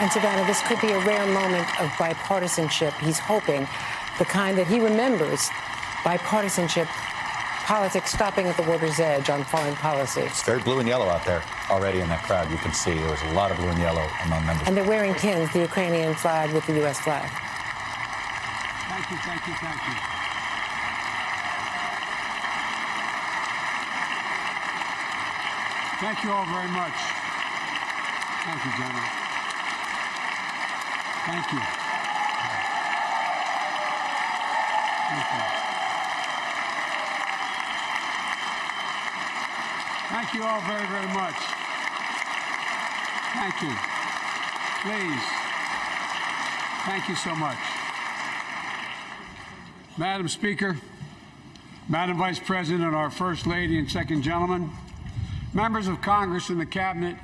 And Savannah, this could be a rare moment of bipartisanship. He's hoping the kind that he remembers, bipartisanship, politics stopping at the water's edge on foreign policy. It's very blue and yellow out there already in that crowd. You can see there was a lot of blue and yellow among members. And they're wearing pins, the Ukrainian flag with the U.S. flag. Thank you, thank you, thank you. Thank you all very much. Thank you, General. Thank you. Thank you. Thank you all very, very much. Thank you. Please. Thank you so much. Madam Speaker, Madam Vice President, our First Lady and Second Gentleman, members of Congress and the Cabinet,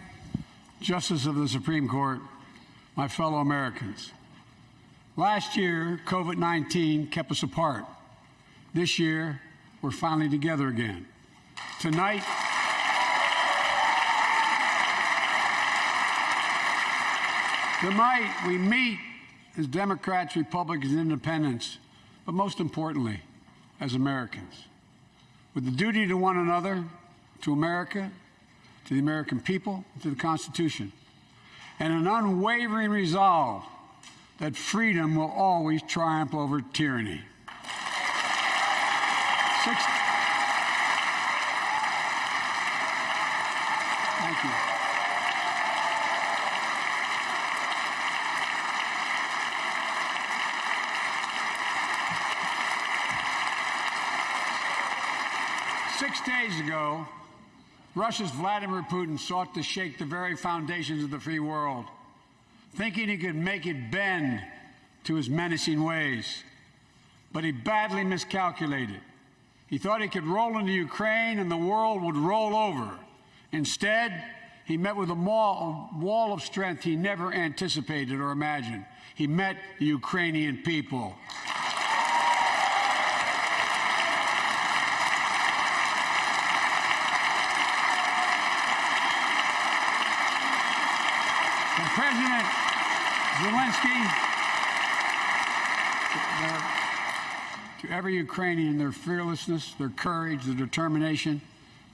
Justices of the Supreme Court, my fellow Americans. Last year, COVID-19 kept us apart. This year, we're finally together again. Tonight, we meet as Democrats, Republicans, and Independents, but most importantly, as Americans, with the duty to one another, to America, to the American people, to the Constitution, and an unwavering resolve that freedom will always triumph over tyranny. Thank you. 6 days ago, Russia's Vladimir Putin sought to shake the very foundations of the free world, thinking he could make it bend to his menacing ways. But he badly miscalculated. He thought he could roll into Ukraine and the world would roll over. Instead, he met with a wall of strength he never anticipated or imagined. He met the Ukrainian people. From President Zelensky to every Ukrainian, their fearlessness, their courage, their determination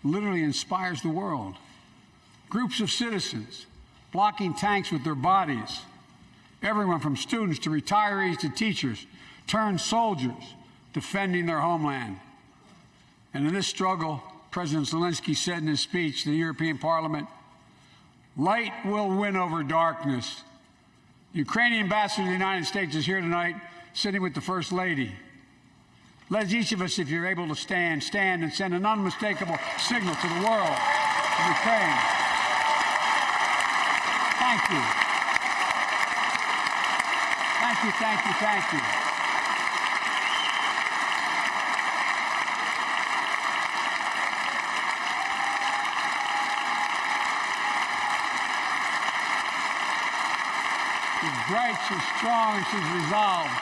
literally inspires the world. Groups of citizens blocking tanks with their bodies, everyone from students to retirees to teachers, turned soldiers defending their homeland. And in this struggle, President Zelensky said in his speech to the European Parliament, "Light will win over darkness." The Ukrainian ambassador to the United States is here tonight, sitting with the First Lady. Let each of us, if you're able to stand and send an unmistakable signal to the world of Ukraine. Thank you. Thank you, thank you, thank you. She's bright, she's strong, and she's resolved.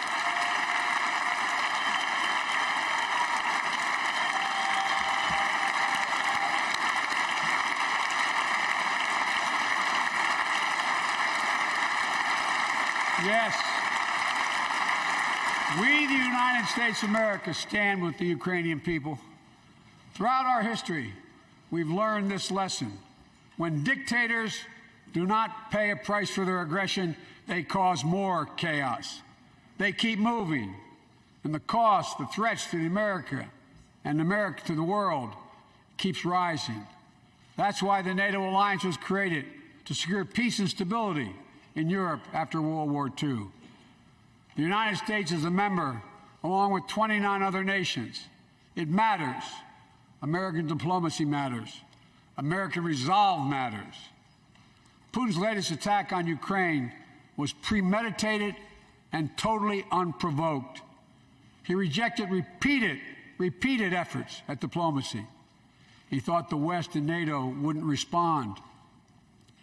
Yes, we, the United States of America, stand with the Ukrainian people. Throughout our history, we've learned this lesson. When dictators do not pay a price for their aggression, they cause more chaos. They keep moving, and the cost, the threats to America and America to the world keeps rising. That's why the NATO alliance was created, to secure peace and stability in Europe after World War II. The United States is a member, along with 29 other nations. It matters. American diplomacy matters. American resolve matters. Putin's latest attack on Ukraine was premeditated and totally unprovoked. He rejected repeated efforts at diplomacy. He thought the West and NATO wouldn't respond.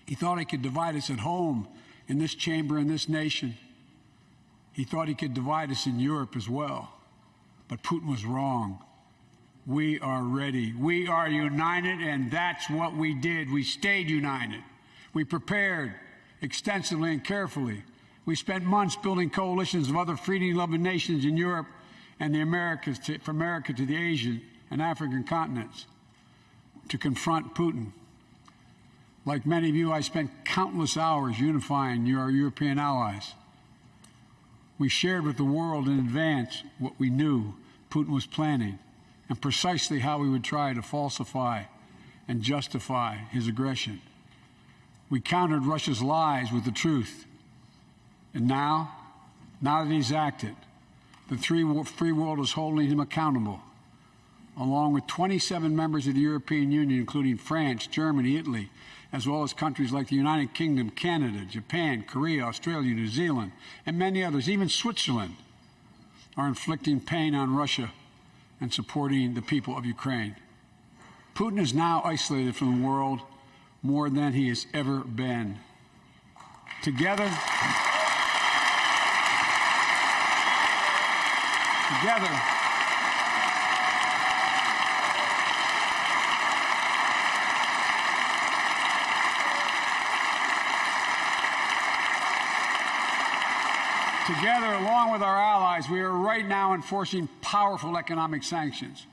He thought he could divide us at home, in this chamber, in this nation. He thought he could divide us in Europe as well. But Putin was wrong. We are ready. We are united, and that's what we did. We stayed united. We prepared extensively and carefully. We spent months building coalitions of other freedom-loving nations in Europe and the Americas, from America to the Asian and African continents, to confront Putin. Like many of you, I spent countless hours unifying our European allies. We shared with the world in advance what we knew Putin was planning and precisely how he would try to falsify and justify his aggression. We countered Russia's lies with the truth. And now that he's acted, the free world is holding him accountable, along with 27 members of the European Union, including France, Germany, Italy, as well as countries like the United Kingdom, Canada, Japan, Korea, Australia, New Zealand, and many others, even Switzerland, are inflicting pain on Russia and supporting the people of Ukraine. Putin is now isolated from the world more than he has ever been. Together, along with our allies, we are right now enforcing powerful economic sanctions.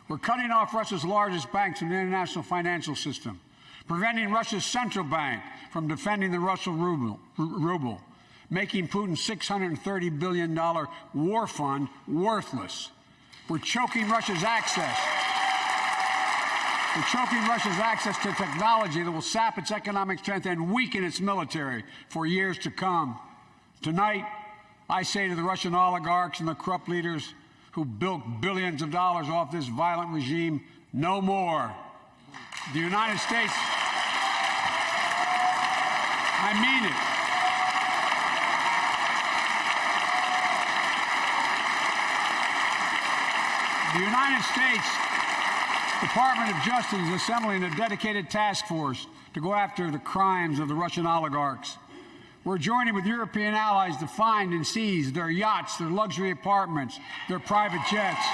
We're cutting off Russia's largest banks from the international financial system, preventing Russia's central bank from defending the Russian ruble, making Putin's $630 billion war fund worthless. We're choking Russia's access. To technology that will sap its economic strength and weaken its military for years to come. Tonight, I say to the Russian oligarchs and the corrupt leaders who bilk billions of dollars off this violent regime, no more. The United States, I mean it. The United States Department of Justice is assembling a dedicated task force to go after the crimes of the Russian oligarchs. We're joining with European allies to find and seize their yachts, their luxury apartments, their private jets.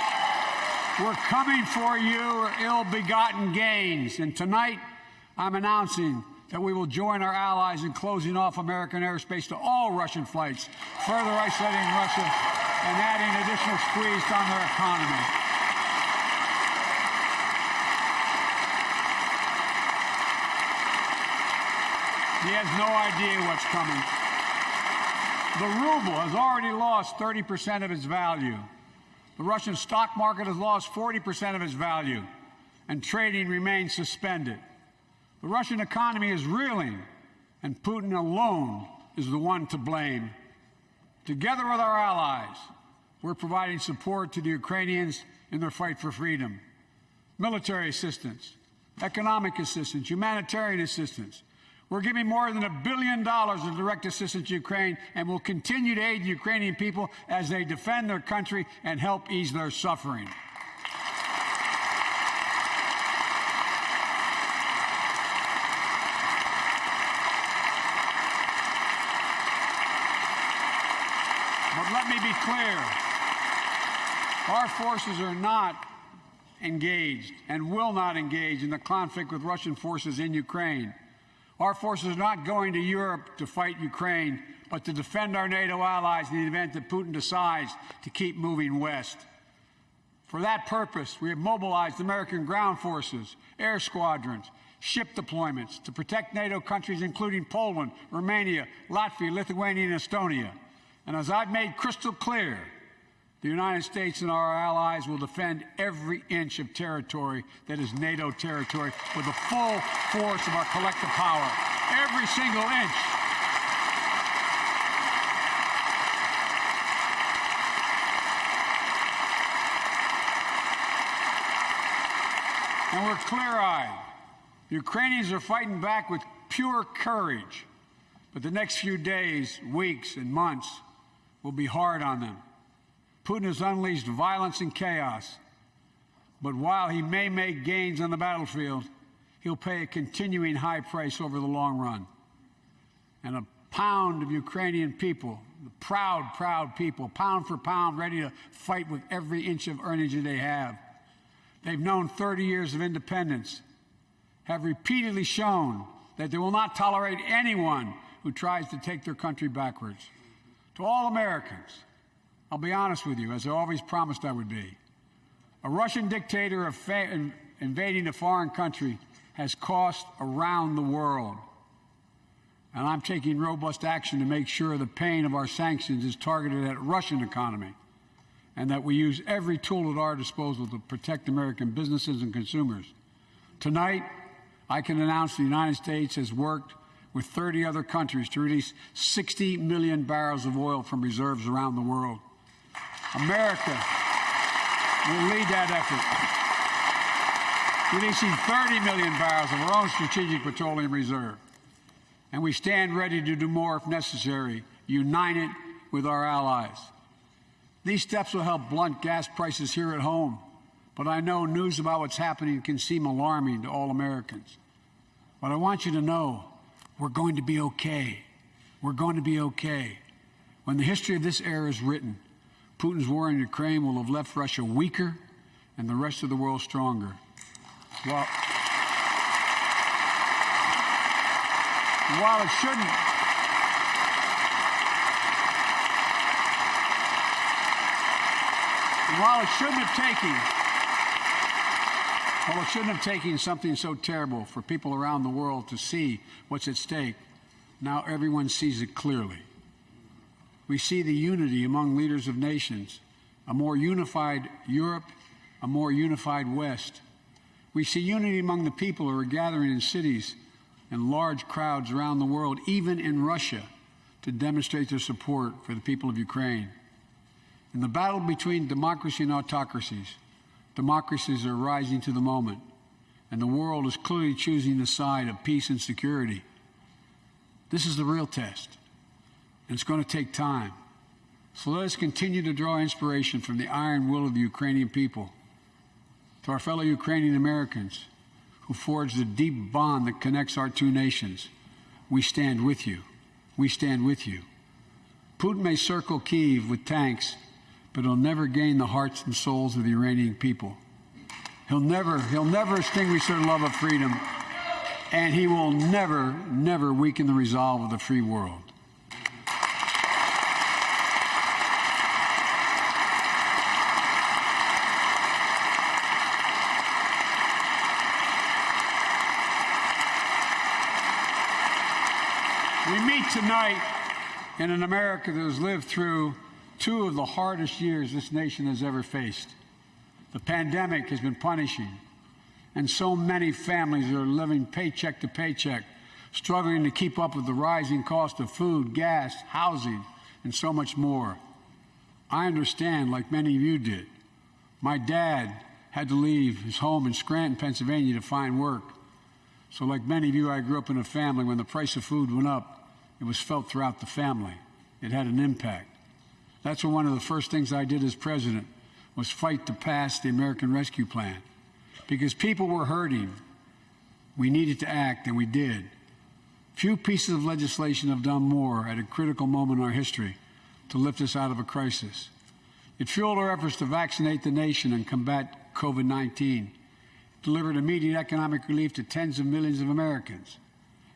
We're coming for your ill-begotten gains. And tonight, I'm announcing that we will join our allies in closing off American airspace to all Russian flights, further isolating Russia and adding additional squeeze on their economy. He has no idea what's coming. The ruble has already lost 30% of its value. The Russian stock market has lost 40% of its value, and trading remains suspended. The Russian economy is reeling, and Putin alone is the one to blame. Together with our allies, we're providing support to the Ukrainians in their fight for freedom. Military assistance, economic assistance, humanitarian assistance. We're giving more than $1 billion in direct assistance to Ukraine, and will continue to aid the Ukrainian people as they defend their country and help ease their suffering. But let me be clear. Our forces are not engaged and will not engage in the conflict with Russian forces in Ukraine. Our forces are not going to Europe to fight Ukraine, but to defend our NATO allies in the event that Putin decides to keep moving west. For that purpose, we have mobilized American ground forces, air squadrons, ship deployments to protect NATO countries including Poland, Romania, Latvia, Lithuania, and Estonia. And as I've made crystal clear, the United States and our allies will defend every inch of territory that is NATO territory with the full force of our collective power. Every single inch. And we're clear-eyed. The Ukrainians are fighting back with pure courage. But the next few days, weeks, and months will be hard on them. Putin has unleashed violence and chaos, but while he may make gains on the battlefield, he'll pay a continuing high price over the long run. And a pound of Ukrainian people, the proud, proud people, pound for pound, ready to fight with every inch of energy they have. They've known 30 years of independence, have repeatedly shown that they will not tolerate anyone who tries to take their country backwards. To all Americans, I'll be honest with you, as I always promised I would be. A Russian dictator invading a foreign country has cost around the world. And I'm taking robust action to make sure the pain of our sanctions is targeted at the Russian economy, and that we use every tool at our disposal to protect American businesses and consumers. Tonight, I can announce the United States has worked with 30 other countries to release 60 million barrels of oil from reserves around the world. America will lead that effort, releasing 30 million barrels of our own strategic petroleum reserve. And we stand ready to do more if necessary, united with our allies. These steps will help blunt gas prices here at home, but I know news about what's happening can seem alarming to all Americans. But I want you to know we're going to be okay. We're going to be okay. When the history of this era is written, Putin's war in Ukraine will have left Russia weaker and the rest of the world stronger. While it shouldn't have taken something so terrible for people around the world to see what's at stake, now everyone sees it clearly. We see the unity among leaders of nations, a more unified Europe, a more unified West. We see unity among the people who are gathering in cities and large crowds around the world, even in Russia, to demonstrate their support for the people of Ukraine. In the battle between democracy and autocracies, democracies are rising to the moment, and the world is clearly choosing the side of peace and security. This is the real test, and it's going to take time. So let us continue to draw inspiration from the iron will of the Ukrainian people. To our fellow Ukrainian Americans who forged the deep bond that connects our two nations, we stand with you. We stand with you. Putin may circle Kyiv with tanks, but he'll never gain the hearts and souls of the Iranian people. He'll never extinguish their love of freedom, and he will never weaken the resolve of the free world. We meet tonight in an America that has lived through two of the hardest years this nation has ever faced. The pandemic has been punishing, and so many families are living paycheck to paycheck, struggling to keep up with the rising cost of food, gas, housing, and so much more. I understand, like many of you did. My dad had to leave his home in Scranton, Pennsylvania to find work. So like many of you, I grew up in a family when the price of food went up, it was felt throughout the family. It had an impact. That's when one of the first things I did as president was fight to pass the American Rescue Plan. Because people were hurting, we needed to act, and we did. Few pieces of legislation have done more at a critical moment in our history to lift us out of a crisis. It fueled our efforts to vaccinate the nation and combat COVID-19. It delivered immediate economic relief to tens of millions of Americans.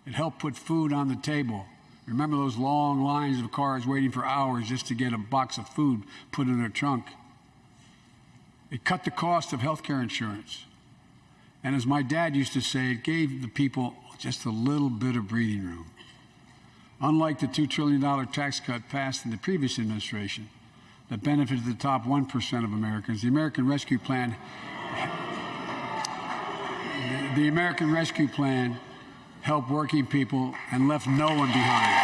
It helped put food on the table. Remember those long lines of cars waiting for hours just to get a box of food put in their trunk. It cut the cost of health care insurance. And as my dad used to say, it gave the people just a little bit of breathing room. Unlike the $2 trillion tax cut passed in the previous administration that benefited the top 1% of Americans, the American Rescue Plan helped working people and left no one behind.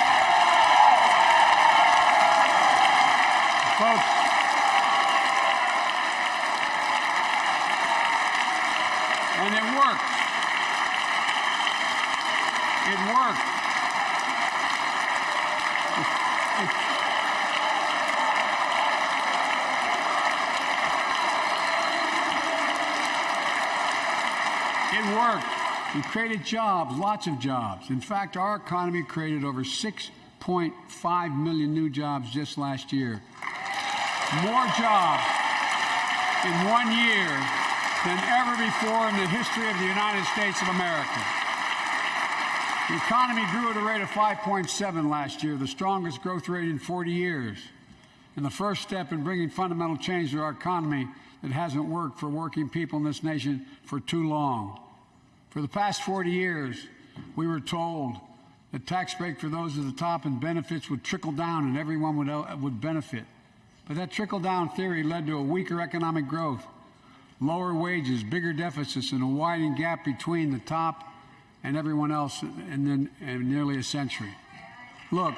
Folks, and it worked. It worked. It worked. We created jobs, lots of jobs. In fact, our economy created over 6.5 million new jobs just last year. More jobs in 1 year than ever before in the history of the United States of America. The economy grew at a rate of 5.7 last year, the strongest growth rate in 40 years. And the first step in bringing fundamental change to our economy that hasn't worked for working people in this nation for too long. For the past 40 years, we were told that tax break for those at the top and benefits would trickle down and everyone would benefit. But that trickle-down theory led to a weaker economic growth, lower wages, bigger deficits, and a widening gap between the top and everyone else in nearly a century. Look,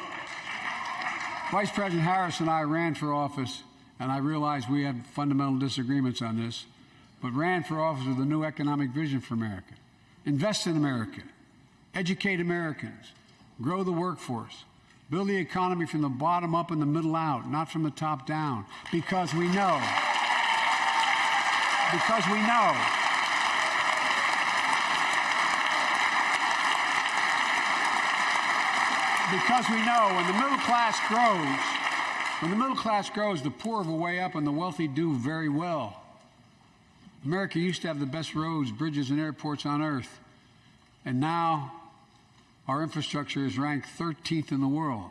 Vice President Harris and I ran for office, and I realize we have fundamental disagreements on this, but ran for office with a new economic vision for America. Invest in America, educate Americans, grow the workforce, build the economy from the bottom up and the middle out, not from the top down, because we know when the middle class grows, the poor have a way up and the wealthy do very well. America used to have the best roads, bridges, and airports on earth, and now our infrastructure is ranked 13th in the world.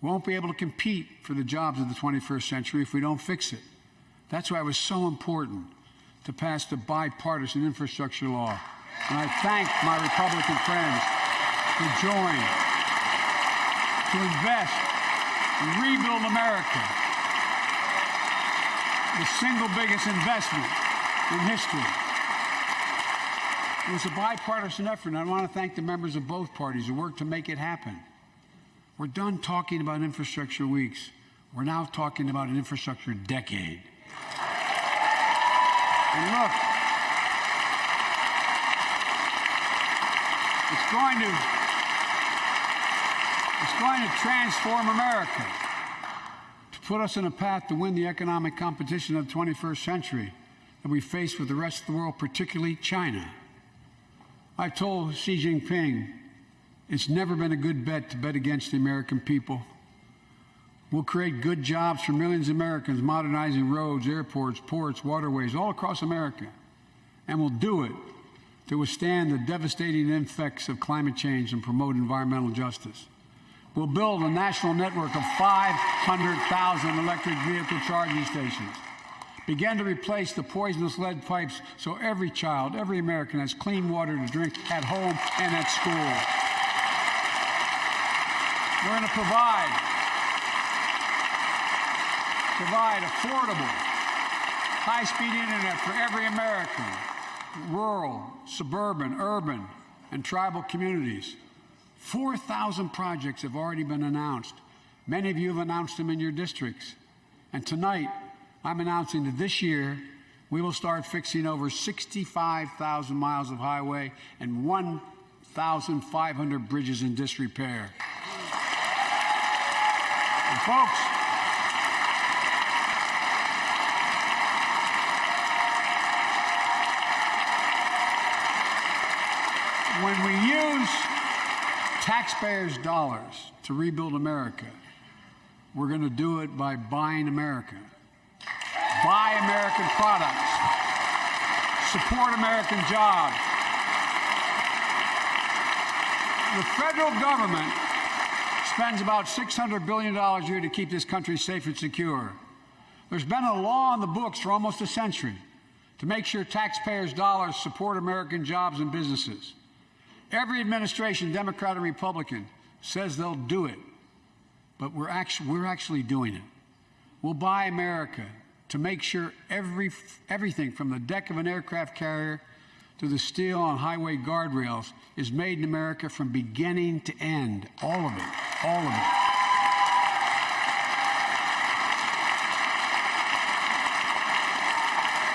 We won't be able to compete for the jobs of the 21st century if we don't fix it. That's why it was so important to pass the bipartisan infrastructure law. And I thank my Republican friends who joined to invest and rebuild America, the single biggest investment in history. It was a bipartisan effort, and I want to thank the members of both parties who worked to make it happen. We're done talking about infrastructure weeks. We're now talking about an infrastructure decade. And look, it's going to transform America, to put us on a path to win the economic competition of the 21st century that we face with the rest of the world, particularly China. I've told Xi Jinping it's never been a good bet to bet against the American people. We'll create good jobs for millions of Americans, modernizing roads, airports, ports, waterways, all across America. And we'll do it to withstand the devastating effects of climate change and promote environmental justice. We'll build a national network of 500,000 electric vehicle charging stations. Begin to replace the poisonous lead pipes so every child, every American has clean water to drink at home and at school. We're going to provide affordable, high-speed internet for every American, rural, suburban, urban, and tribal communities. 4,000 projects have already been announced. Many of you have announced them in your districts. And tonight, I'm announcing that this year, we will start fixing over 65,000 miles of highway and 1,500 bridges in disrepair. And folks, when we use taxpayers' dollars to rebuild America, we're going to do it by buying America. Buy American products. Support American jobs. The federal government spends about $600 billion a year to keep this country safe and secure. There's been a law on the books for almost a century to make sure taxpayers' dollars support American jobs and businesses. Every administration, Democrat or Republican, says they'll do it, but we're actually doing it. We'll buy America to make sure everything from the deck of an aircraft carrier to the steel on highway guardrails is made in America from beginning to end. All of it. All of it.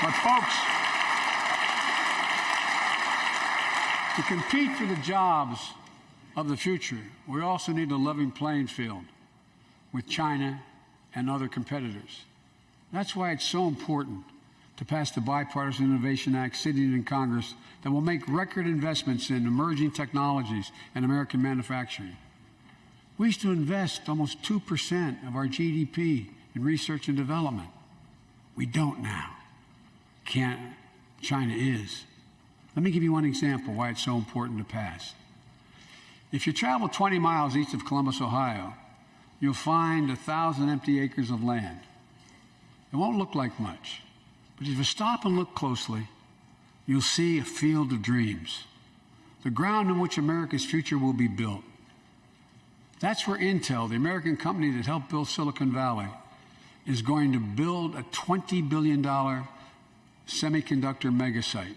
But folks, to compete for the jobs of the future, we also need a level playing field with China and other competitors. That's why it's so important to pass the Bipartisan Innovation Act sitting in Congress that will make record investments in emerging technologies and American manufacturing. We used to invest almost 2% of our GDP in research and development. We don't now. China is. Let me give you one example why it's so important to pass. If you travel 20 miles east of Columbus, Ohio, you'll find 1,000 empty acres of land. It won't look like much, but if you stop and look closely, you'll see a field of dreams, the ground on which America's future will be built. That's where Intel, the American company that helped build Silicon Valley, is going to build a $20 billion semiconductor megasite,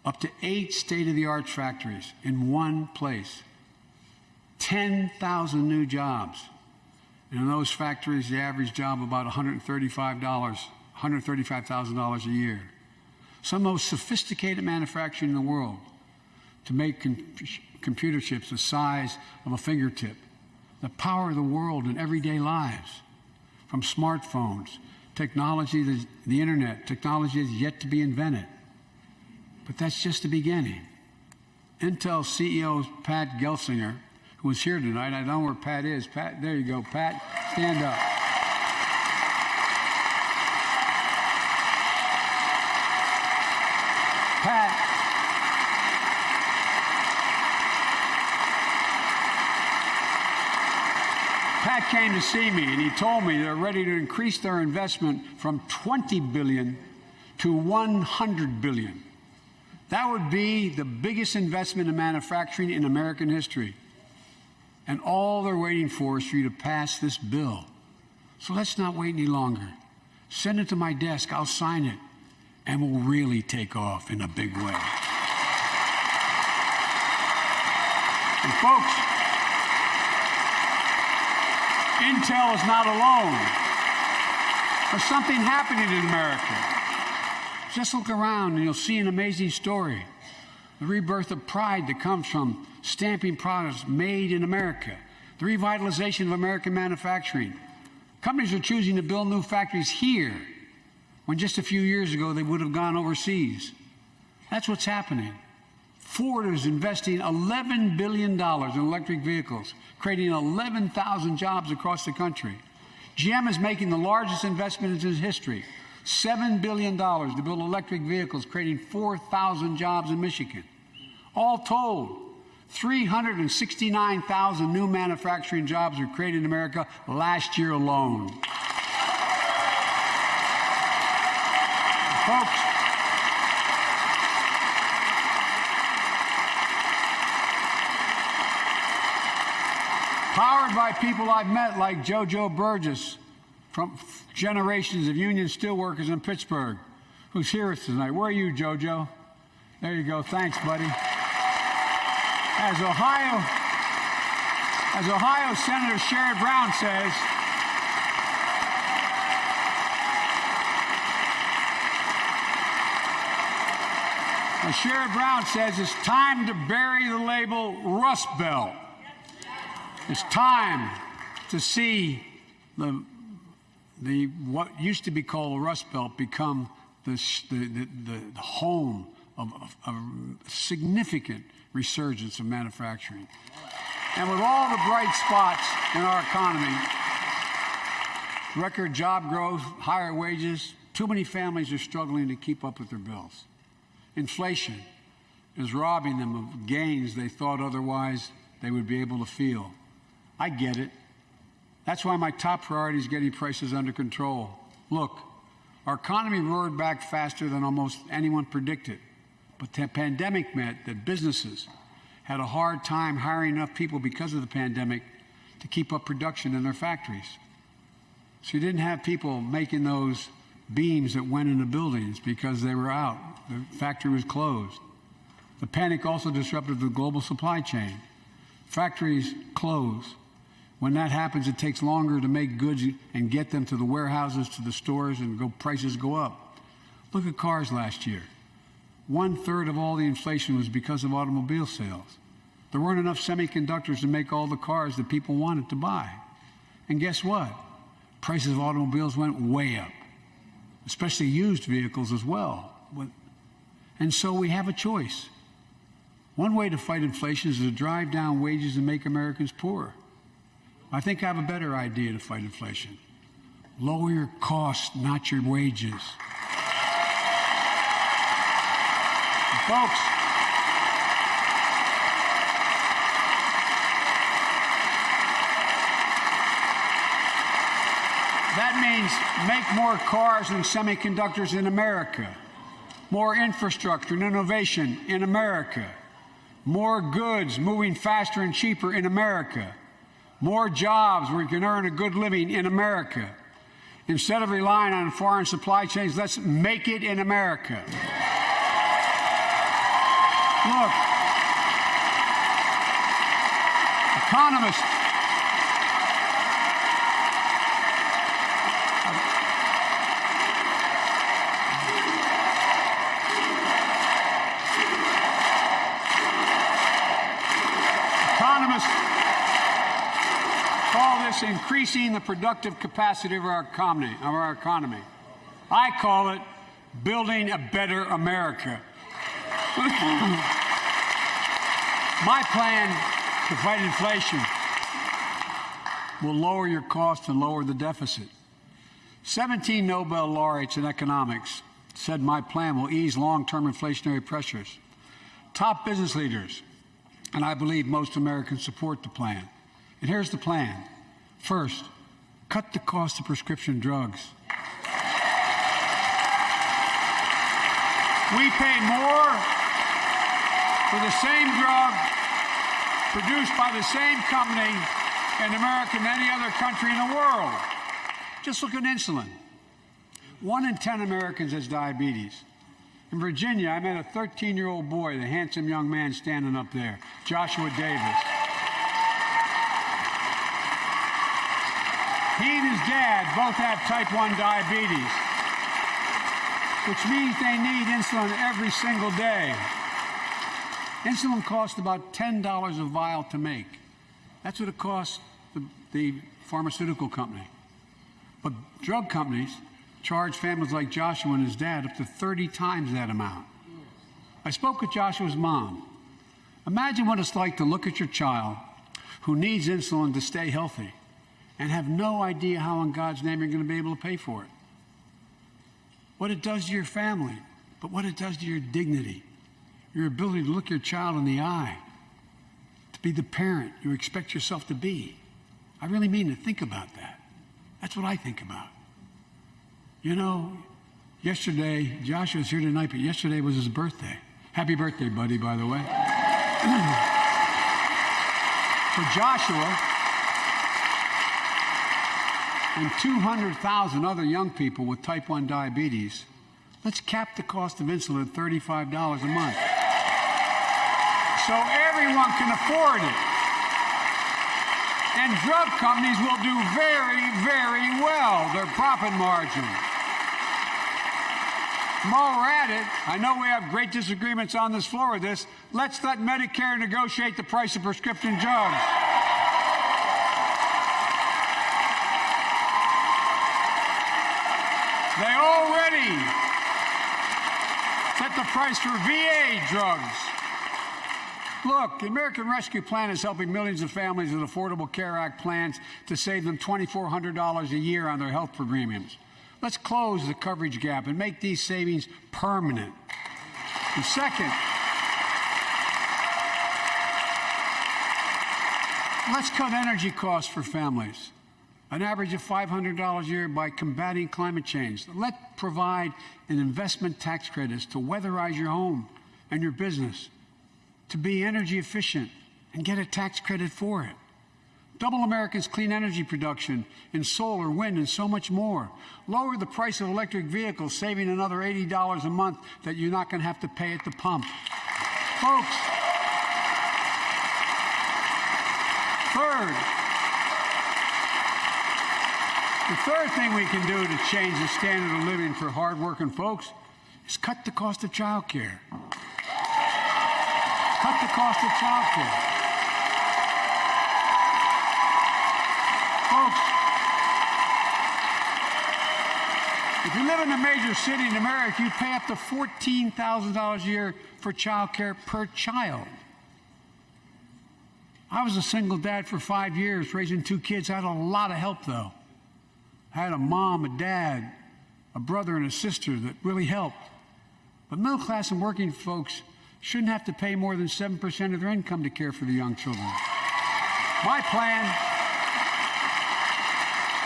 up to 8 state-of-the-art factories in one place, 10,000 new jobs. And in those factories, the average job about $135,000 a year. Some of the most sophisticated manufacturing in the world to make computer chips the size of a fingertip, the power of the world in everyday lives, from smartphones, technology, the internet, technology that's yet to be invented. But that's just the beginning. Intel CEO Pat Gelsinger, who was here tonight, I don't know where Pat is. Pat, there you go, Pat, stand up. Pat came to see me, and he told me they're ready to increase their investment from $20 billion to $100 billion. That would be the biggest investment in manufacturing in American history. And all they're waiting for is for you to pass this bill. So let's not wait any longer. Send it to my desk, I'll sign it, and we'll really take off in a big way. And folks, Intel is not alone. There's something happening in America. Just look around and you'll see an amazing story. The rebirth of pride that comes from stamping products made in America. The revitalization of American manufacturing. Companies are choosing to build new factories here when just a few years ago they would have gone overseas. That's what's happening. Ford is investing $11 billion in electric vehicles, creating 11,000 jobs across the country. GM is making the largest investment in its history, $7 billion to build electric vehicles, creating 4,000 jobs in Michigan. All told, 369,000 new manufacturing jobs were created in America last year alone. Folks, powered by people I've met like JoJo Burgess from generations of union steelworkers in Pittsburgh, who's here with us tonight. Where are you, JoJo? There you go. Thanks, buddy. As Ohio Senator Sherrod Brown says, it's time to bury the label Rust Belt. It's time to see what used to be called the Rust Belt become the home of a significant resurgence of manufacturing. And with all the bright spots in our economy, record job growth, higher wages, too many families are struggling to keep up with their bills. Inflation is robbing them of gains they thought otherwise they would be able to feel. I get it. That's why my top priority is getting prices under control. Look, our economy roared back faster than almost anyone predicted. But the pandemic meant that businesses had a hard time hiring enough people because of the pandemic to keep up production in their factories. So you didn't have people making those beams that went into buildings because they were out. The factory was closed. The panic also disrupted the global supply chain. Factories close. When that happens, it takes longer to make goods and get them to the warehouses, to the stores, and prices go up. Look at cars last year. 1/3 of all the inflation was because of automobile sales. There weren't enough semiconductors to make all the cars that people wanted to buy. And guess what? Prices of automobiles went way up, especially used vehicles as well. And so we have a choice. One way to fight inflation is to drive down wages and make Americans poorer. I think I have a better idea to fight inflation. Lower your costs, not your wages. And folks, means make more cars and semiconductors in America, more infrastructure and innovation in America, more goods moving faster and cheaper in America, more jobs where you can earn a good living in America. Instead of relying on foreign supply chains, let's make it in America. Look, economists call this increasing the productive capacity of our economy. I call it building a better America. My plan to fight inflation will lower your costs and lower the deficit. 17 Nobel laureates in economics said my plan will ease long-term inflationary pressures. Top business leaders, and I believe most Americans, support the plan. And here's the plan. First, cut the cost of prescription drugs. We pay more for the same drug produced by the same company in America than any other country in the world. Just look at insulin. 1 in 10 Americans has diabetes. In Virginia, I met a 13-year-old boy, the handsome young man standing up there, Joshua Davis. He and his dad both have type 1 diabetes, which means they need insulin every single day. Insulin costs about $10 a vial to make. That's what it costs the pharmaceutical company. But drug companies charge families like Joshua and his dad up to 30 times that amount. I spoke with Joshua's mom. Imagine what it's like to look at your child who needs insulin to stay healthy and have no idea how in God's name you're going to be able to pay for it. What it does to your family, but what it does to your dignity, your ability to look your child in the eye, to be the parent you expect yourself to be. I really mean to think about that. That's what I think about. You know, yesterday, Joshua's here tonight, but yesterday was his birthday. Happy birthday, buddy, by the way. For Joshua and 200,000 other young people with type 1 diabetes, let's cap the cost of insulin at $35 a month so everyone can afford it. And drug companies will do very, very well, their profit margin. While we're at it, I know we have great disagreements on this floor of this. Let's let Medicare negotiate the price of prescription drugs. They already set the price for VA drugs. Look, the American Rescue Plan is helping millions of families with Affordable Care Act plans to save them $2,400 a year on their health premiums. Let's close the coverage gap and make these savings permanent. And second, let's cut energy costs for families, an average of $500 a year by combating climate change. Let's provide an investment tax credits to weatherize your home and your business, to be energy efficient and get a tax credit for it. Double America's clean energy production in solar, wind, and so much more. Lower the price of electric vehicles, saving another $80 a month that you're not going to have to pay at the pump. Folks, the third thing we can do to change the standard of living for hardworking folks is cut the cost of child care. Cut the cost of child care. Folks, if you live in a major city in America, you pay up to $14,000 a year for child care per child. I was a single dad for 5 years, raising 2 kids. I had a lot of help, though. I had a mom, a dad, a brother, and a sister that really helped. But middle class and working folks shouldn't have to pay more than 7% of their income to care for the young children. My plan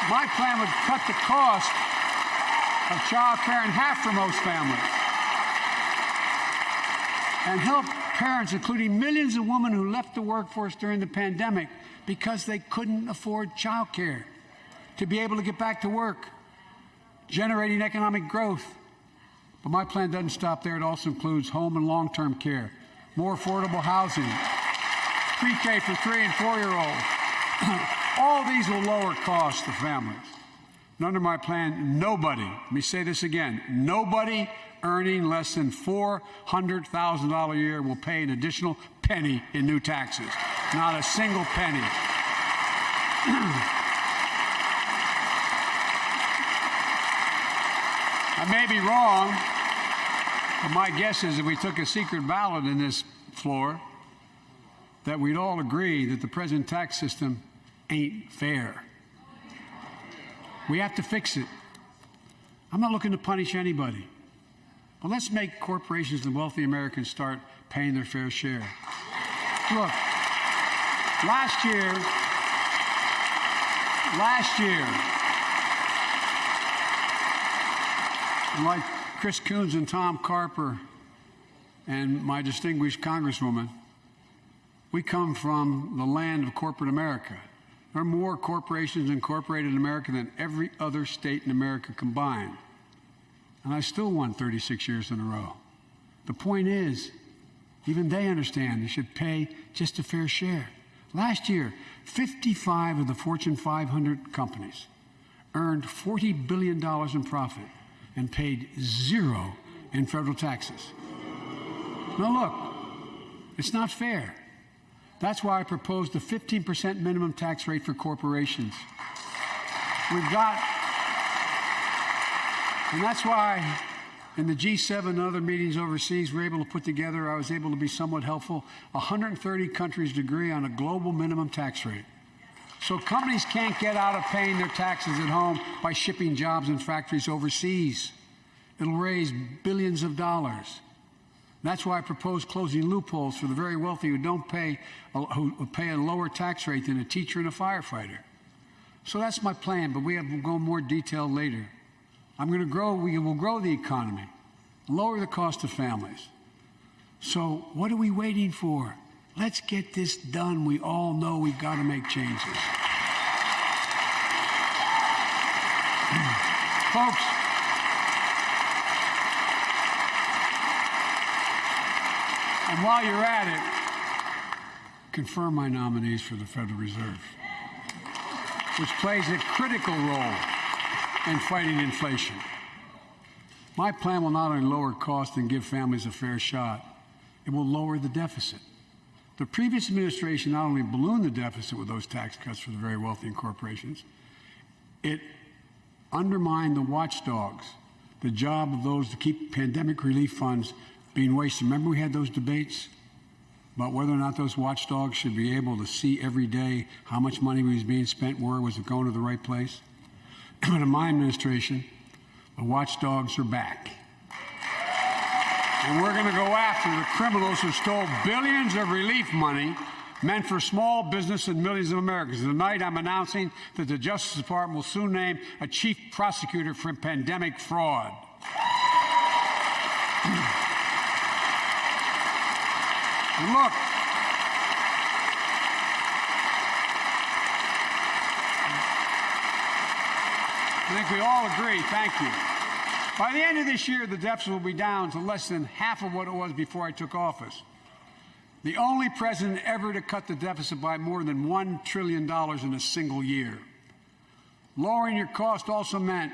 My plan would cut the cost of child care in half for most families and help parents, including millions of women who left the workforce during the pandemic because they couldn't afford child care, to be able to get back to work, generating economic growth. But my plan doesn't stop there. It also includes home and long-term care, more affordable housing, pre-K for 3- and 4-year-olds. All these will lower costs to families. And under my plan, nobody, let me say this again, nobody earning less than $400,000 a year will pay an additional penny in new taxes. Not a single penny. I may be wrong, but my guess is if we took a secret ballot in this floor, that we'd all agree that the present tax system ain't fair. We have to fix it. I'm not looking to punish anybody. But let's make corporations and wealthy Americans start paying their fair share. Look, last year, like Chris Coons and Tom Carper and my distinguished Congresswoman, we come from the land of corporate America. There are more corporations incorporated in America than every other state in America combined. And I still won 36 years in a row. The point is, even they understand they should pay just a fair share. Last year, 55 of the Fortune 500 companies earned $40 billion in profit and paid zero in federal taxes. Now look, it's not fair. That's why I proposed a 15% minimum tax rate for corporations. And that's why in the G7 and other meetings overseas, we're able to put together, I was able to be somewhat helpful, 130 countries agree on a global minimum tax rate. So companies can't get out of paying their taxes at home by shipping jobs and factories overseas. It'll raise billions of dollars. That's why I propose closing loopholes for the very wealthy who pay a lower tax rate than a teacher and a firefighter. So that's my plan, but we'll go in more detail later. We will grow the economy, lower the cost of families. So what are we waiting for? Let's get this done. We all know we've got to make changes. Folks, and while you're at it, confirm my nominees for the Federal Reserve, which plays a critical role in fighting inflation. My plan will not only lower costs and give families a fair shot, it will lower the deficit. The previous administration not only ballooned the deficit with those tax cuts for the very wealthy and corporations, it undermined the watchdogs, the job of those to keep pandemic relief funds being wasted. Remember we had those debates about whether or not those watchdogs should be able to see every day how much money was being spent, where was it going to the right place? But in my administration, the watchdogs are back. And we're going to go after the criminals who stole billions of relief money meant for small business and millions of Americans. Tonight, I'm announcing that the Justice Department will soon name a chief prosecutor for pandemic fraud. And look, I think we all agree, thank you. By the end of this year, the deficit will be down to less than half of what it was before I took office. The only president ever to cut the deficit by more than $1 trillion in a single year. Lowering your cost also meant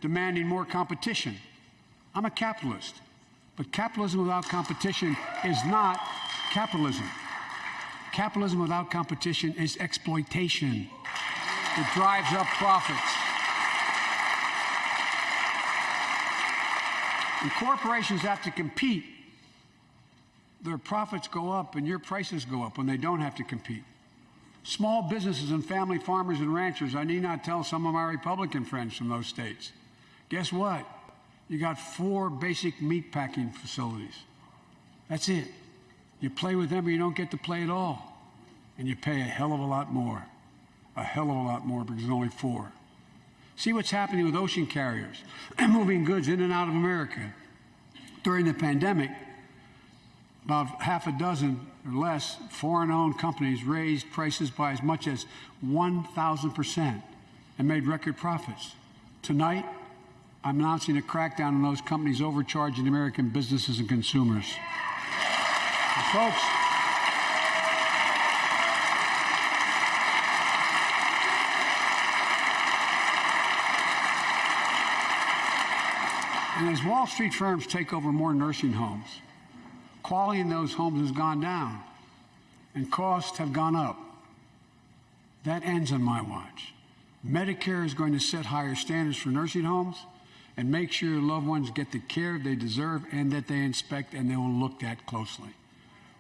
demanding more competition. I'm a capitalist, but capitalism without competition is not capitalism. Capitalism without competition is exploitation. It drives up profits. And corporations have to compete. Their profits go up and your prices go up when they don't have to compete. Small businesses and family farmers and ranchers, I need not tell some of my Republican friends from those states. Guess what? You got 4 basic meat packing facilities. That's it. You play with them or you don't get to play at all. And you pay a hell of a lot more. A hell of a lot more because there's only 4. See what's happening with ocean carriers and moving goods in and out of America. During the pandemic, about half a dozen or less foreign-owned companies raised prices by as much as 1,000% and made record profits. Tonight, I'm announcing a crackdown on those companies overcharging American businesses and consumers. And folks, and as Wall Street firms take over more nursing homes, quality in those homes has gone down and costs have gone up. That ends on my watch. Medicare is going to set higher standards for nursing homes and make sure your loved ones get the care they deserve and that they inspect and they will look at closely.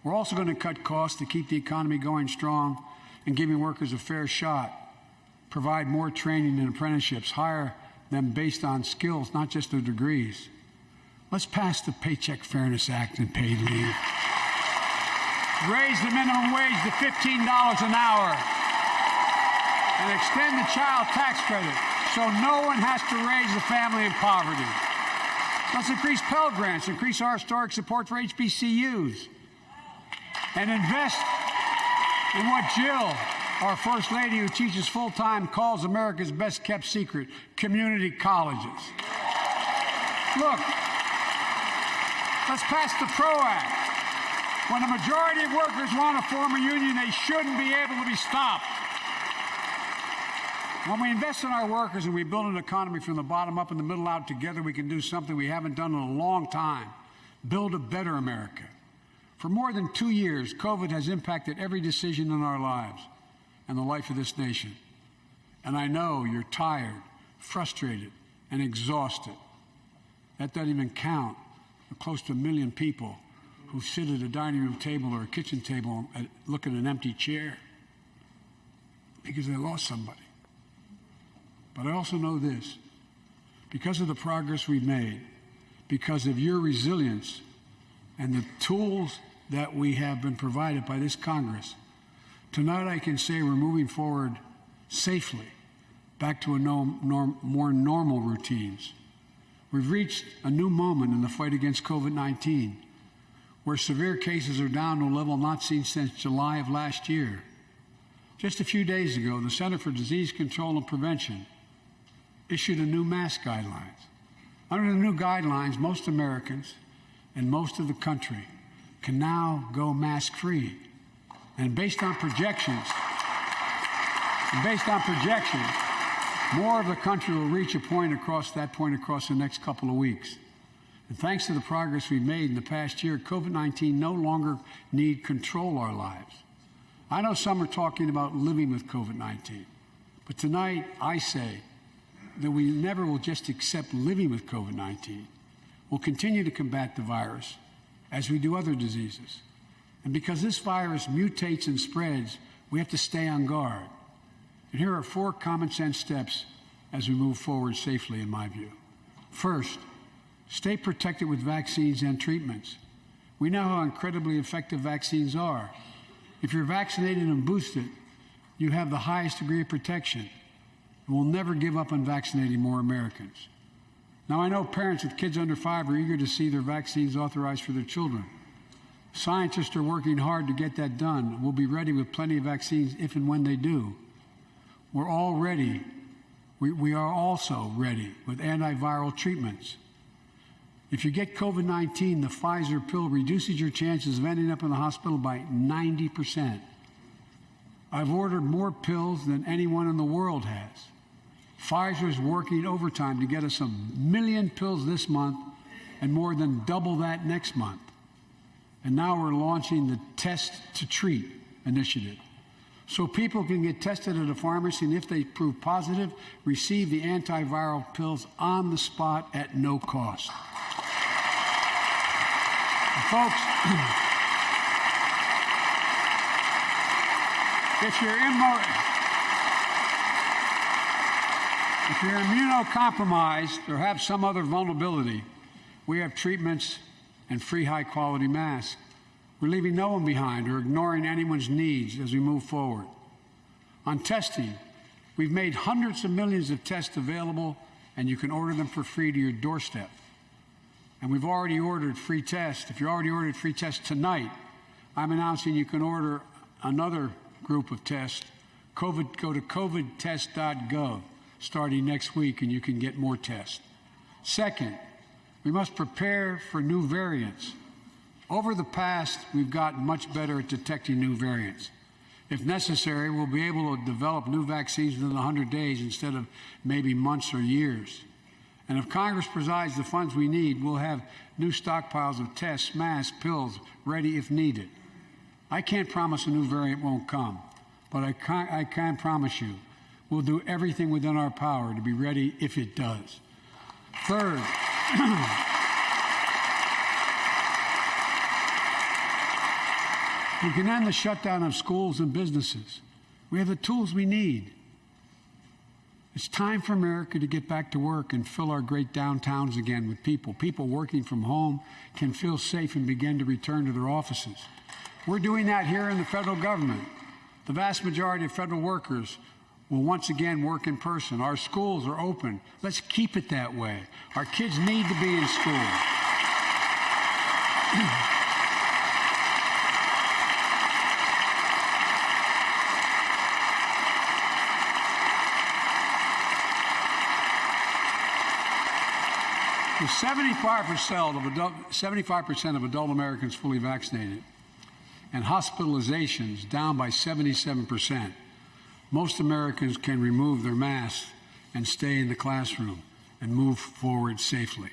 We're also going to cut costs to keep the economy going strong and giving workers a fair shot, provide more training and apprenticeships, hire them based on skills, not just their degrees. Let's pass the Paycheck Fairness Act and paid leave. Raise the minimum wage to $15 an hour and extend the child tax credit so no one has to raise a family in poverty. Let's increase Pell Grants, increase our historic support for HBCUs, and invest in what Jill, our First Lady who teaches full-time, calls America's best-kept secret, community colleges. Look, let's pass the PRO Act. When a majority of workers want to form a union, they shouldn't be able to be stopped. When we invest in our workers and we build an economy from the bottom up and the middle out together, we can do something we haven't done in a long time, build a better America. For more than 2 years, COVID has impacted every decision in our lives and the life of this nation. And I know you're tired, frustrated, and exhausted. That doesn't even count the close to 1 million people who sit at a dining room table or a kitchen table and look at an empty chair because they lost somebody. But I also know this, because of the progress we've made, because of your resilience and the tools that we have been provided by this Congress, tonight I can say we're moving forward safely back to more normal routines. We've reached a new moment in the fight against COVID-19, where severe cases are down to a level not seen since July of last year. Just a few days ago, the Center for Disease Control and Prevention issued a new mask guidelines. Under the new guidelines, most Americans and most of the country can now go mask-free. And based on projections, more of the country will reach a point across the next couple of weeks. And thanks to the progress we've made in the past year, COVID-19 no longer need control our lives. I know some are talking about living with COVID-19, but tonight I say that we never will just accept living with COVID-19. We'll continue to combat the virus as we do other diseases. And because this virus mutates and spreads, we have to stay on guard. And here are 4 common sense steps as we move forward safely, in my view. First, stay protected with vaccines and treatments. We know how incredibly effective vaccines are. If you're vaccinated and boosted, you have the highest degree of protection. And we'll never give up on vaccinating more Americans. Now, I know parents with kids under 5 are eager to see their vaccines authorized for their children. Scientists are working hard to get that done. We'll be ready with plenty of vaccines if and when they do. We're all ready. We are also ready with antiviral treatments. If you get COVID-19, the Pfizer pill reduces your chances of ending up in the hospital by 90%. I've ordered more pills than anyone in the world has. Pfizer is working overtime to get us 1 million pills this month and more than double that next month. And now we're launching the Test to Treat initiative. So people can get tested at a pharmacy, and if they prove positive, receive the antiviral pills on the spot at no cost. And folks, if you're immunocompromised or have some other vulnerability, we have treatments and free high-quality masks. We're leaving no one behind or ignoring anyone's needs as we move forward. On testing, We've made hundreds of millions of tests available, and you can order them for free to your doorstep. And we've already ordered free tests. If you already ordered free tests tonight, I'm announcing you can order another group of tests. Go to covidtest.gov starting next week, and you can get more tests. Second, we must prepare for new variants. Over the past, we've gotten much better at detecting new variants. If necessary, we'll be able to develop new vaccines within 100 days instead of maybe months or years. And if Congress provides the funds we need, we'll have new stockpiles of tests, masks, pills ready if needed. I can't promise a new variant won't come, but I can promise you we'll do everything within our power to be ready if it does. Third, we can end the shutdown of schools and businesses. We have the tools we need. It's time for America to get back to work and fill our great downtowns again with people. People working from home can feel safe and begin to return to their offices. We're doing that here in the federal government. The vast majority of federal workers will once again work in person. Our schools are open. Let's keep it that way. Our kids need to be in school. With 75% of adult Americans fully vaccinated and hospitalizations down by 77%, most Americans can remove their masks and stay in the classroom and move forward safely.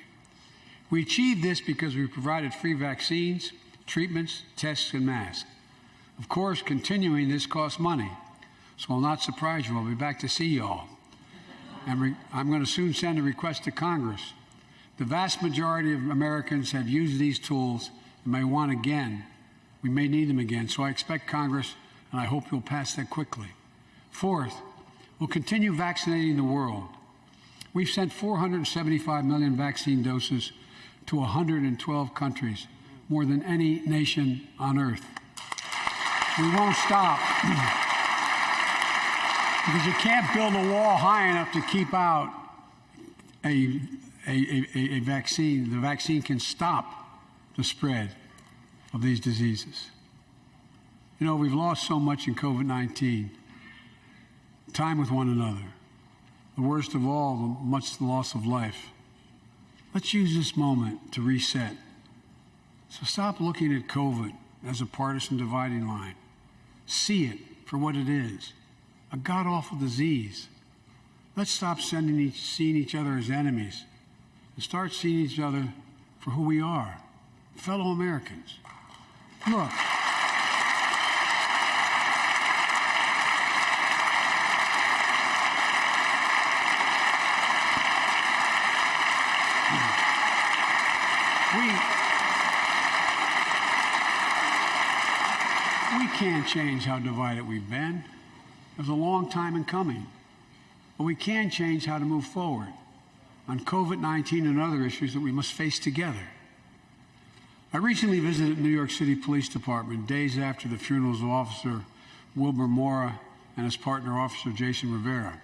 We achieved this because we provided free vaccines, treatments, tests, and masks. Of course, continuing this costs money, so I'll not surprise you. I'll be back to see you all. And I'm going to soon send a request to Congress. The vast majority of Americans have used these tools and may want again. We may need them again, so I expect Congress, and I hope you'll pass that quickly. Fourth, we'll continue vaccinating the world. We've sent 475 million vaccine doses to 112 countries, more than any nation on earth. We won't stop because you can't build a wall high enough to keep out a vaccine. The vaccine can stop the spread of these diseases. You know, we've lost so much in COVID-19. Time with one another. The worst of all, the loss of life. Let's use this moment to reset. So stop looking at COVID as a partisan dividing line. See it for what it is, a god-awful disease. Let's stop seeing each other as enemies and start seeing each other for who we are, fellow Americans. Look, we can't change how divided we've been. It was a long time in coming. But we can change how to move forward on COVID-19 and other issues that we must face together. I recently visited New York City Police Department days after the funerals of Officer Wilbur Mora and his partner, Officer Jason Rivera.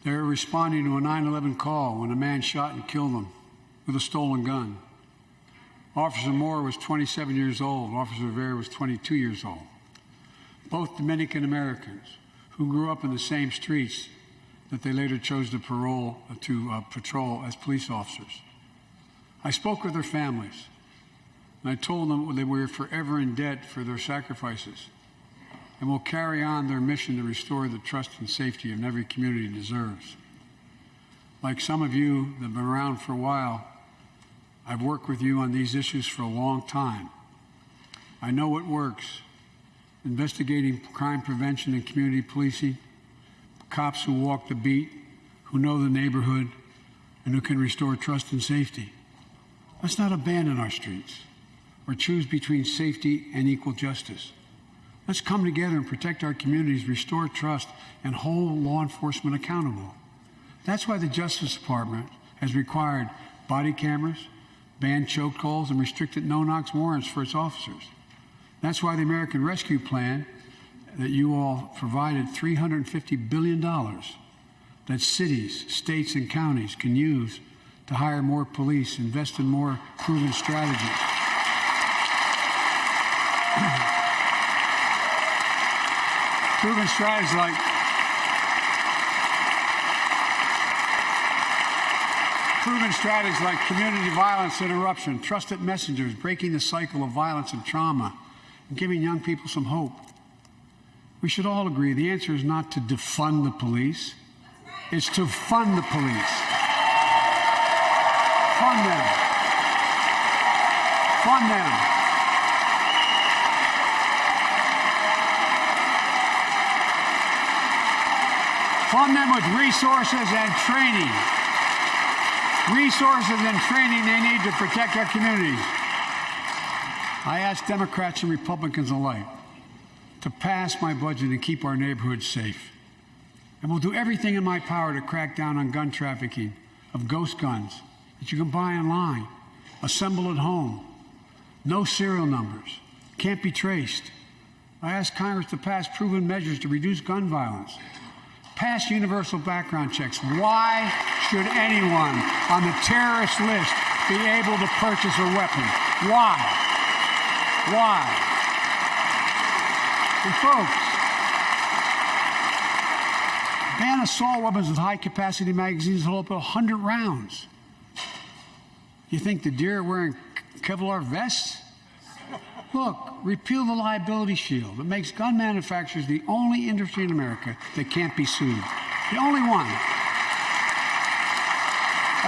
They were responding to a 9/11 call when a man shot and killed them with a stolen gun. Officer Mora was 27 years old. Officer Rivera was 22 years old. Both Dominican Americans who grew up in the same streets that they later chose to patrol as police officers. I spoke with their families, and I told them that we were forever in debt for their sacrifices and will carry on their mission to restore the trust and safety of every community deserves. Like some of you that have been around for a while, I've worked with you on these issues for a long time. I know what works. Investigating crime prevention and community policing, cops who walk the beat, who know the neighborhood, and who can restore trust and safety. Let's not abandon our streets or choose between safety and equal justice. Let's come together and protect our communities, restore trust, and hold law enforcement accountable. That's why the Justice Department has required body cameras, banned chokeholds, and restricted no-knock warrants for its officers. That's why the American Rescue Plan that you all provided $350 billion that cities, states, and counties can use to hire more police, invest in more proven strategies. Proven strategies like community violence interruption, trusted messengers, breaking the cycle of violence and trauma, and giving young people some hope. We should all agree the answer is not to defund the police. It's to fund the police. Fund them. Fund them. Fund them with resources and training. Resources and training they need to protect our communities. I ask Democrats and Republicans alike to pass my budget and keep our neighborhoods safe. And we'll do everything in my power to crack down on gun trafficking of ghost guns that you can buy online, assemble at home, no serial numbers, can't be traced. I ask Congress to pass proven measures to reduce gun violence. Pass universal background checks. Why should anyone on the terrorist list be able to purchase a weapon? Why? Why? And folks, ban assault weapons with high-capacity magazines that hold up to 100 rounds. You think the deer are wearing Kevlar vests? Look, repeal the liability shield that makes gun manufacturers the only industry in America that can't be sued. The only one.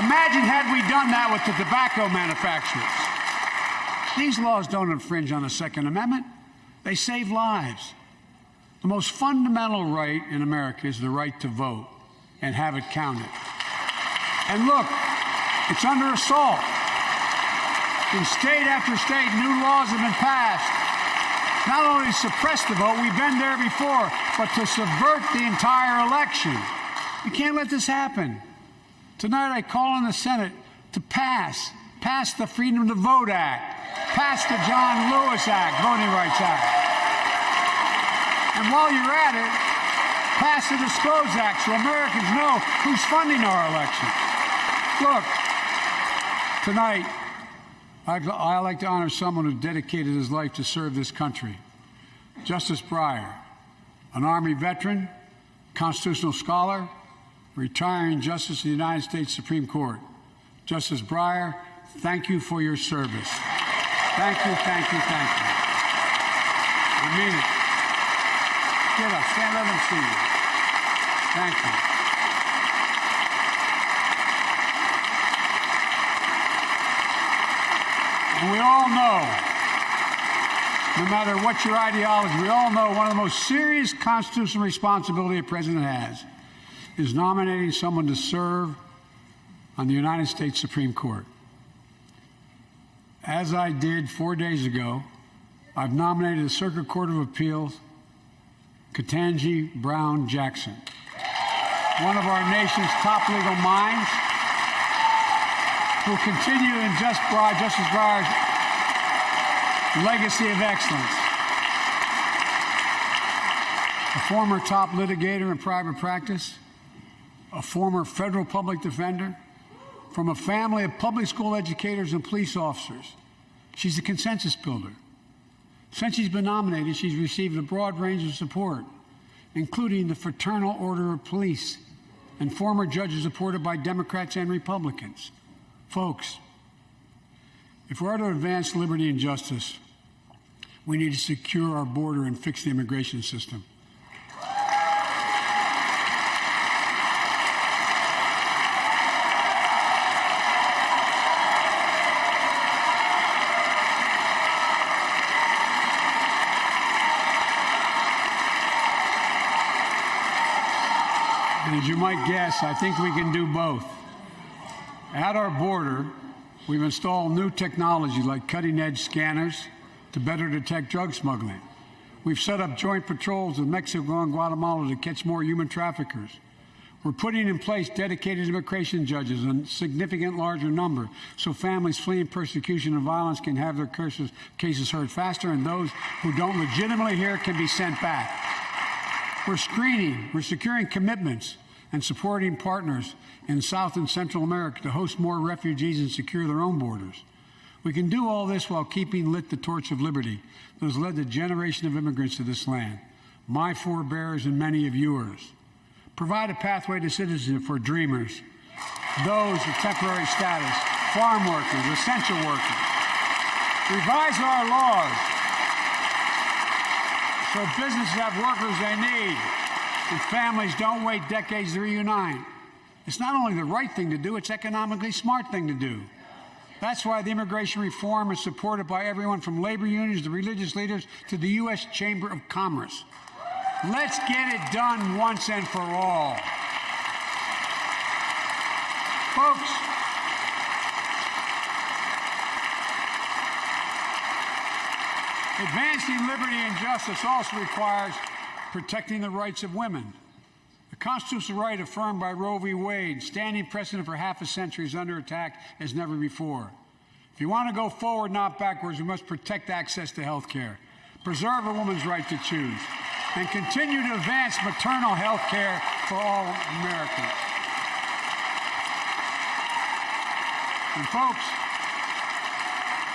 Imagine had we done that with the tobacco manufacturers. These laws don't infringe on the Second Amendment. They save lives. The most fundamental right in America is the right to vote and have it counted. And look, it's under assault. In state after state, new laws have been passed. Not only to suppress the vote, we've been there before, but to subvert the entire election. We can't let this happen. Tonight I call on the Senate to pass the Freedom to Vote Act, pass the John Lewis Act, Voting Rights Act. And while you're at it, pass the Disclose Act so Americans know who's funding our elections. Look, tonight, I like to honor someone who dedicated his life to serve this country. Justice Breyer, an Army veteran, constitutional scholar, retiring justice of the United States Supreme Court. Justice Breyer, thank you for your service. Thank you, thank you, thank you. I mean it. Get up, stand up and see you. Thank you. And we all know, no matter what your ideology, we all know one of the most serious constitutional responsibility a president has is nominating someone to serve on the United States Supreme Court. As I did 4 days ago, I've nominated the Circuit Court of Appeals, Ketanji Brown Jackson, one of our nation's top legal minds, who will continue in Justice Breyer's legacy of excellence. A former top litigator in private practice, a former federal public defender, from a family of public school educators and police officers. She's a consensus builder. Since she's been nominated, she's received a broad range of support, including the Fraternal Order of Police and former judges supported by Democrats and Republicans. Folks, if we're to advance liberty and justice, we need to secure our border and fix the immigration system. And as you might guess, I think we can do both. At our border, we've installed new technology like cutting-edge scanners to better detect drug smuggling. We've set up joint patrols with Mexico and Guatemala to catch more human traffickers. We're putting in place dedicated immigration judges in a significant larger number so families fleeing persecution and violence can have their cases heard faster and those who don't legitimately hear can be sent back. We're screening, we're securing commitments and supporting partners in South and Central America to host more refugees and secure their own borders. We can do all this while keeping lit the torch of liberty that has led a generation of immigrants to this land, my forebears and many of yours. Provide a pathway to citizenship for dreamers, those with temporary status, farm workers, essential workers. Revise our laws so businesses have workers they need and families don't wait decades to reunite. It's not only the right thing to do, it's economically smart thing to do. That's why the immigration reform is supported by everyone from labor unions to religious leaders to the U.S. Chamber of Commerce. Let's get it done once and for all. Folks, advancing liberty and justice also requires protecting the rights of women. The constitutional right affirmed by Roe v. Wade, standing precedent for half a century, is under attack as never before. If you want to go forward, not backwards, we must protect access to health care, preserve a woman's right to choose, and continue to advance maternal health care for all Americans. And folks,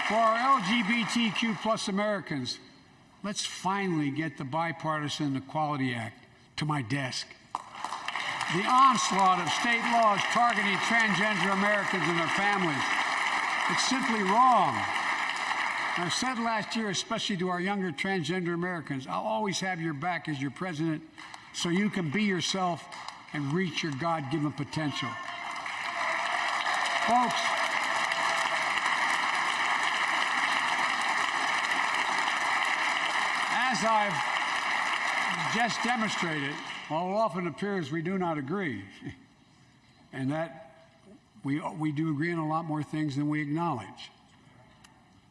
for our LGBTQ plus Americans, let's finally get the Bipartisan Equality Act to my desk. The onslaught of state laws targeting transgender Americans and their families, it's simply wrong. And I said last year, especially to our younger transgender Americans, I'll always have your back as your president so you can be yourself and reach your God-given potential. Folks, as I've just demonstrated, while it often appears we do not agree, and that we do agree on a lot more things than we acknowledge.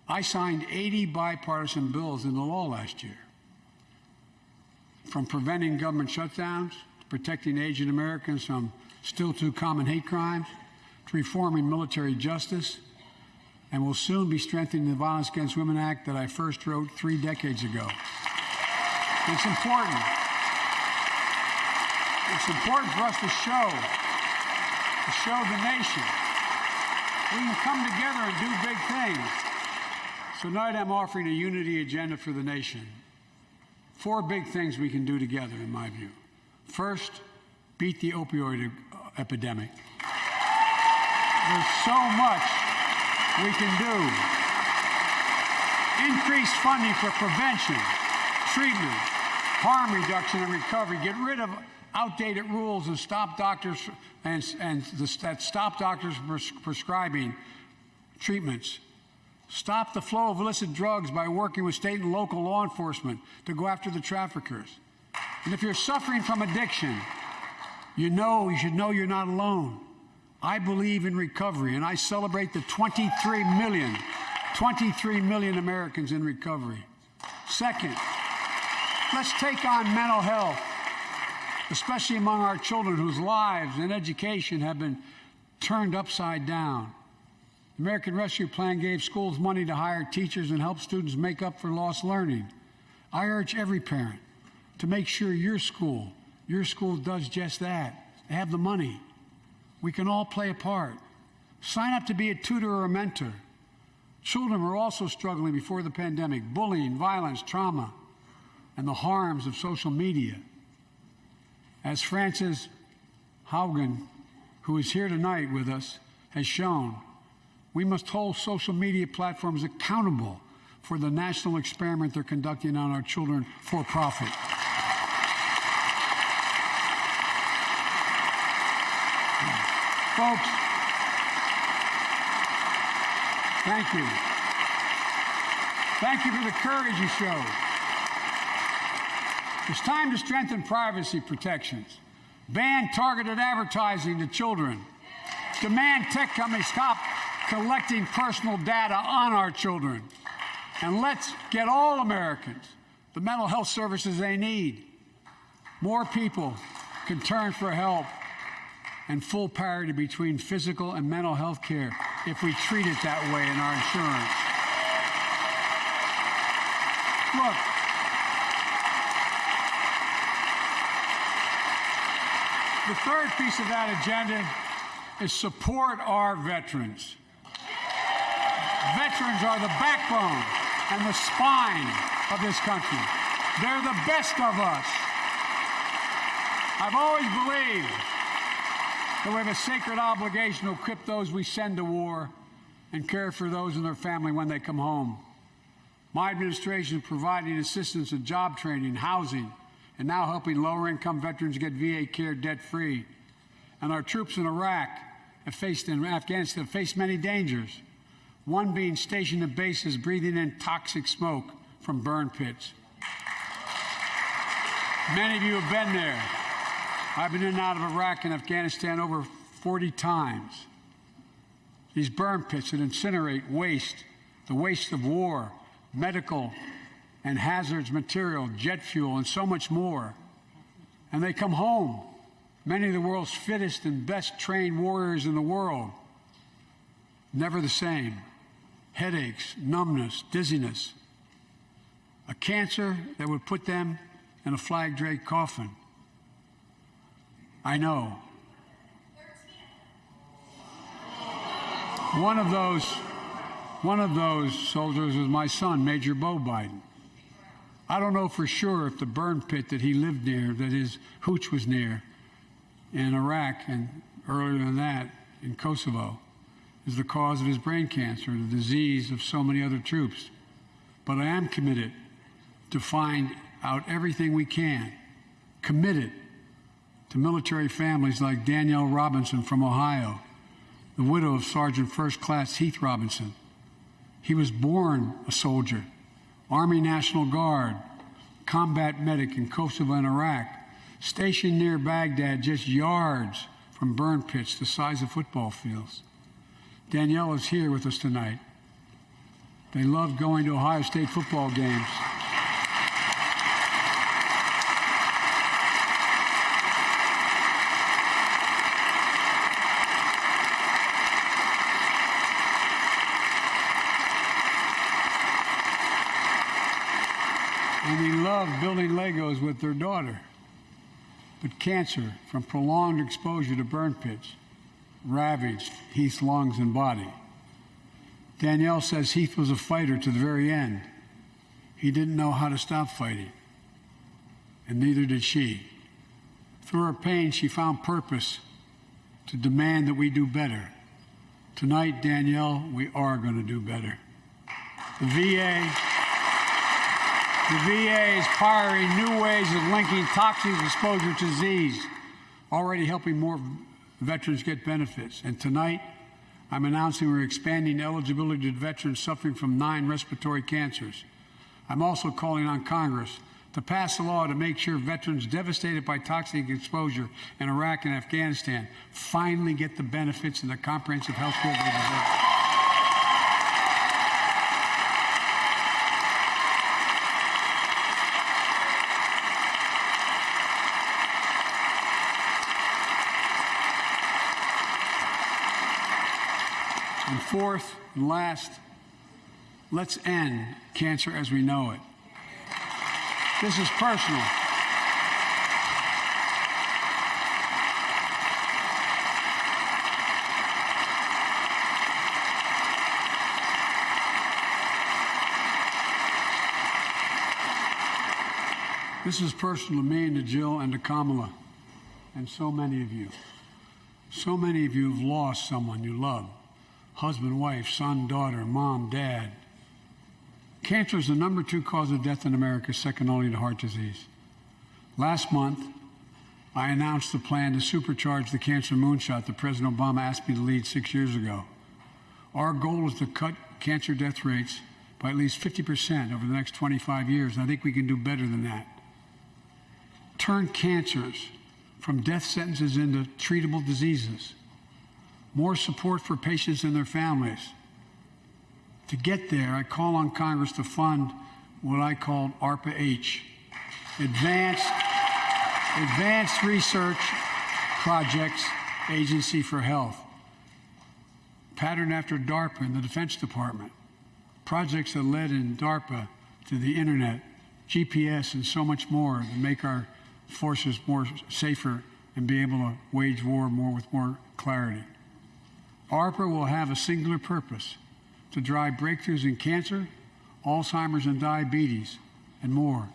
I signed 80 bipartisan bills into law last year, from preventing government shutdowns, to protecting Asian Americans from still too common hate crimes, to reforming military justice, and will soon be strengthening the Violence Against Women Act that I first wrote 3 decades ago. It's important. It's important for us to show the nation we can come together and do big things. So tonight I'm offering a unity agenda for the nation. 4 big things we can do together, in my view. First, beat the opioid epidemic. There's so much we can do. Increase funding for prevention, treatment, harm reduction, and recovery. Get rid of outdated rules and stop doctors that stop doctors from prescribing treatments. Stop the flow of illicit drugs by working with state and local law enforcement to go after the traffickers. And if you're suffering from addiction, you should know you're not alone. I believe in recovery, and I celebrate the 23 million Americans in recovery. Second, let's take on mental health, especially among our children whose lives and education have been turned upside down. The American Rescue Plan gave schools money to hire teachers and help students make up for lost learning. I urge every parent to make sure your school does just that. They have the money. We can all play a part. Sign up to be a tutor or a mentor. Children were also struggling before the pandemic: bullying, violence, trauma, and the harms of social media. As Frances Haugen, who is here tonight with us, has shown, we must hold social media platforms accountable for the national experiment they're conducting on our children for profit. Folks, thank you. Thank you for the courage you showed. It's time to strengthen privacy protections, ban targeted advertising to children, demand tech companies stop collecting personal data on our children, and let's get all Americans the mental health services they need. More people can turn for help, and full parity between physical and mental health care if we treat it that way in our insurance. Look, The third piece of that agenda is support our veterans. Veterans are the backbone and the spine of this country. They're the best of us. I've always believed that we have a sacred obligation to equip those we send to war and care for those in their family when they come home. My administration is providing assistance in job training, housing, and now helping lower-income veterans get VA care debt-free. And our troops in Iraq and Afghanistan have faced many dangers, one being stationed at bases breathing in toxic smoke from burn pits. Many of you have been there. I've been in and out of Iraq and Afghanistan over 40 times. These burn pits that incinerate waste, the waste of war, medical and hazardous material, jet fuel, and so much more. And they come home, many of the world's fittest and best trained warriors in the world. Never the same. Headaches, numbness, dizziness. A cancer that would put them in a flag-draped coffin. I know. One of those soldiers was my son, Major Bo Biden. I don't know for sure if the burn pit that he lived near, that his hooch was near in Iraq and earlier than that in Kosovo, is the cause of his brain cancer, the disease of so many other troops. But I am committed to find out everything we can, committed to military families like Danielle Robinson from Ohio, the widow of Sergeant First Class Heath Robinson. He was born a soldier, Army National Guard, combat medic in Kosovo and Iraq, stationed near Baghdad, just yards from burn pits the size of football fields. Danielle is here with us tonight. They love going to Ohio State football games. And they love building Legos with their daughter. But cancer from prolonged exposure to burn pits ravaged Heath's lungs and body. Danielle says Heath was a fighter to the very end. He didn't know how to stop fighting, and neither did she. Through her pain, she found purpose to demand that we do better. Tonight, Danielle, we are going to do better. The VA is pioneering new ways of linking toxic exposure to disease, already helping more veterans get benefits. And tonight, I'm announcing we're expanding eligibility to veterans suffering from 9 respiratory cancers. I'm also calling on Congress to pass a law to make sure veterans devastated by toxic exposure in Iraq and Afghanistan finally get the benefits and the comprehensive health care they deserve. And fourth and last, let's end cancer as we know it. This is personal. This is personal to me and to Jill and to Kamala and so many of you. So many of you have lost someone you love. Husband, wife, son, daughter, mom, dad. Cancer is the #2 cause of death in America, second only to heart disease. Last month, I announced the plan to supercharge the cancer moonshot that President Obama asked me to lead 6 years ago. Our goal is to cut cancer death rates by at least 50% over the next 25 years, and I think we can do better than that. Turn cancers from death sentences into treatable diseases. More support for patients and their families. To get there, I call on Congress to fund what I call ARPA-H, Advanced Research Projects Agency for Health, patterned after DARPA and the Defense Department. Projects that led in DARPA to the internet, GPS, and so much more to make our forces more safer and be able to wage war with more clarity. ARPA will have a singular purpose: to drive breakthroughs in cancer, Alzheimer's and diabetes, and more.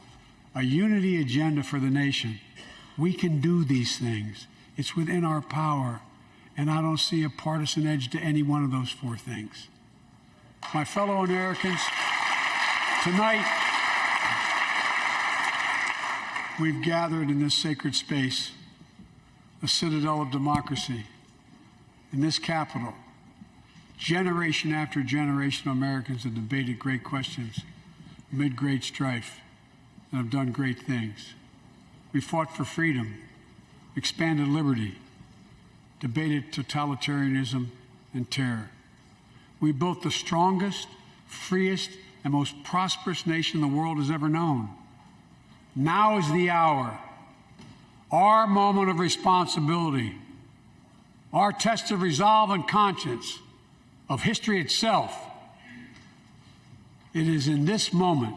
A unity agenda for the nation. We can do these things. It's within our power, and I don't see a partisan edge to any one of those four things. My fellow Americans, tonight we've gathered in this sacred space, the citadel of democracy, in this Capitol. Generation after generation of Americans have debated great questions amid great strife and have done great things. We fought for freedom, expanded liberty, debated totalitarianism and terror. We built the strongest, freest, and most prosperous nation the world has ever known. Now is the hour, our moment of responsibility, our test of resolve and conscience, of history itself. It is in this moment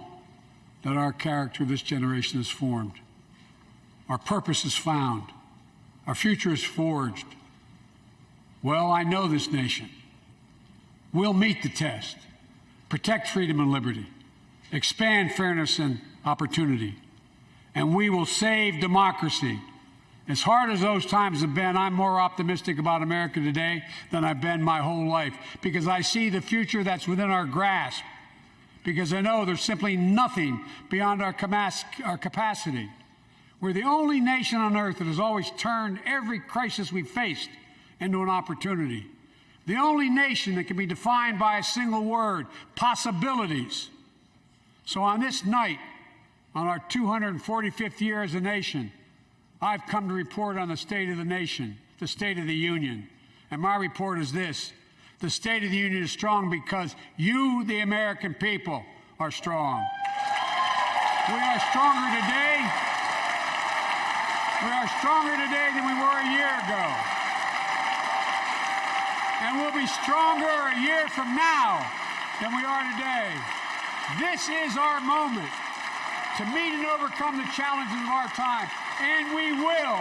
that our character of this generation is formed. Our purpose is found. Our future is forged. Well, I know this nation. We'll meet the test, protect freedom and liberty, expand fairness and opportunity, and we will save democracy. As hard as those times have been, I'm more optimistic about America today than I've been my whole life, because I see the future that's within our grasp, because I know there's simply nothing beyond our capacity. We're the only nation on earth that has always turned every crisis we've faced into an opportunity. The only nation that can be defined by a single word: possibilities. So on this night, on our 245th year as a nation, I've come to report on the state of the nation, the State of the Union. And my report is this: the State of the Union is strong because you, the American people, are strong. We are stronger today. We are stronger today than we were a year ago. And we'll be stronger a year from now than we are today. This is our moment to meet and overcome the challenges of our time. And we will,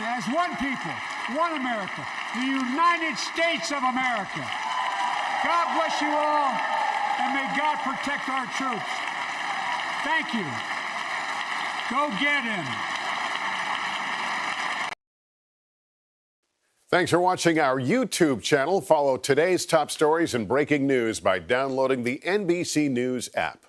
as one people, one America, the United States of America. God bless you all, and may God protect our troops. Thank you. Go get him. Thanks for watching our YouTube channel. Follow today's top stories and breaking news by downloading the NBC News app.